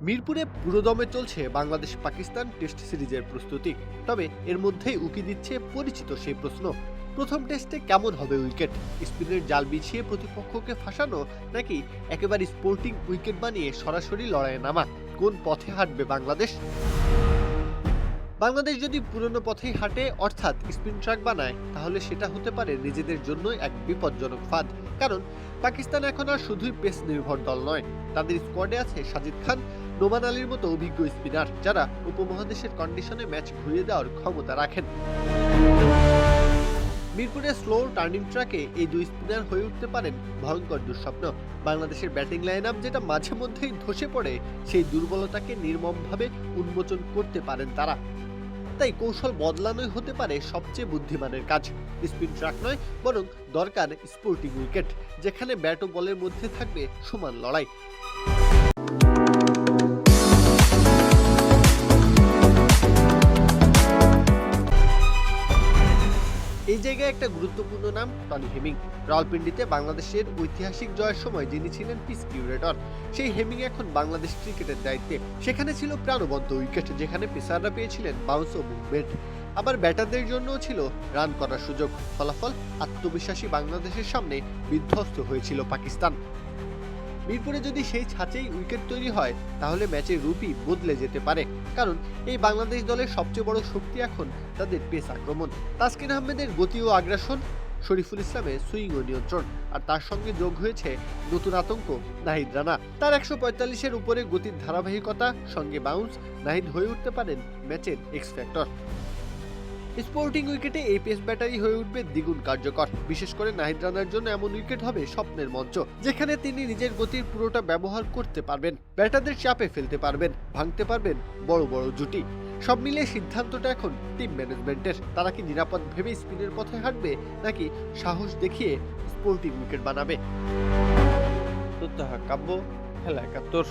মিরপুরে পুরোদমে চলছে বাংলাদেশ পাকিস্তান টেস্ট সিরিজের প্রস্তুতি। তবে এর মধ্যেই উকি দিচ্ছে পরিচিত সেই প্রশ্ন, প্রথম টেস্টে কেমন হবে উইকেট? স্পিনের জাল বিছিয়ে প্রতিপক্ষকে ফাঁসানো, নাকি একেবারে স্পোর্টিং উইকেট বানিয়ে সরাসরি লড়াইয়ে নামা? কোন পথে হাঁটবে বাংলাদেশ? বাংলাদেশ যদি পুরনো পথেই হাঁটে, অর্থাৎ স্পিন ট্র্যাক বানায়, তাহলে সেটা হতে পারে নিজেদের জন্য এক বিপজ্জনক ফাঁদ। কারণ পাকিস্তান এখন আর শুধুই পেস নির্ভর দল নয়, তাদের স্কোয়াডে আছে সাজিদ খান, নোমান আলীর মতো অভিজ্ঞ স্পিনার, যারা উপমহাদেশের কন্ডিশনে ম্যাচ ঘুরিয়ে দেওয়ার ক্ষমতা রাখেন। মিরপুরের স্লো টার্নিং ট্র্যাকে এই দুই স্পিনার হয়ে উঠতে পারেন ভয়ঙ্কর দুঃস্বপ্ন। বাংলাদেশের ব্যাটিং লাইন আপ যেটা মাঝে মধ্যেই ধসে পড়ে, সেই দুর্বলতাকে নির্মমভাবে উন্মোচন করতে পারেন তারা। তাই কৌশল বদলানোই হতে পারে সবচেয়ে বুদ্ধিমানের কাজ। স্পিন ট্র্যাক নয়, বরং দরকার স্পোর্টিং উইকেট, যেখানে ব্যাট ও বলের মধ্যে থাকবে সমান লড়াই। এই জায়গায় একটা গুরুত্বপূর্ণ নাম টনি হেমিং। রাওয়ালপিন্ডিতে বাংলাদেশের ঐতিহাসিক জয়ের সময় যিনি ছিলেন পিস কিউরেটর, সেই হেমিং এখন বাংলাদেশ ক্রিকেটের দায়িত্বে। সেখানে ছিল প্রাণবন্ত উইকেট, যেখানে পেসাররা পেয়েছিলেন বাউন্স ও মুভমেন্ট। আবার ব্যাটারদের জন্যও ছিল রান করার সুযোগ। ফলাফল, আত্মবিশ্বাসী বাংলাদেশের সামনে বিধ্বস্ত হয়েছিল পাকিস্তান। মিরপুরে যদি সেই ছাঁচেই উইকেট তৈরি হয়, তাহলে ম্যাচের রূপই বদলে যেতে পারে। কারণ এই বাংলাদেশ দলের সবচেয়ে বড় শক্তি এখন তাদের পেস আক্রমণ। তাসকিন আহমেদের গতি ও আগ্রাসন, শরীফুল ইসলামের সুইং ও নিয়ন্ত্রণ, আর তার সঙ্গে যোগ হয়েছে নতুন আতঙ্ক নাহিদ রানা। তার ১৪৫-এর উপরে গতির ধারাবাহিকতা, সঙ্গে বাউন্স, নাহিদ হয়ে উঠতে পারেন ম্যাচের এক্স ফ্যাক্টর। স্পোর্টিং উইকেটে এই পেস ব্যাটারি হয়ে উঠবে দ্বিগুণ কার্যকর। বিশেষ করে নাহিদ রানার জন্য এমন উইকেট হবে স্বপ্নের মঞ্চ, যেখানে তিনি নিজের গতির পুরোটা ব্যবহার করতে পারবেন, ব্যাটারদের চাপে ফেলতে পারবেন, ভাঙতে পারবেন বড় বড় জুটি। সব মিলিয়ে সিদ্ধান্তটা এখন টিম ম্যানেজমেন্টের। তারা কি নিরাপদ ভেবে স্পিনের পথে হাঁটবে, নাকি সাহস দেখিয়ে স্পোর্টিং উইকেট বানাবে? কাব্য, খেলা ৭১।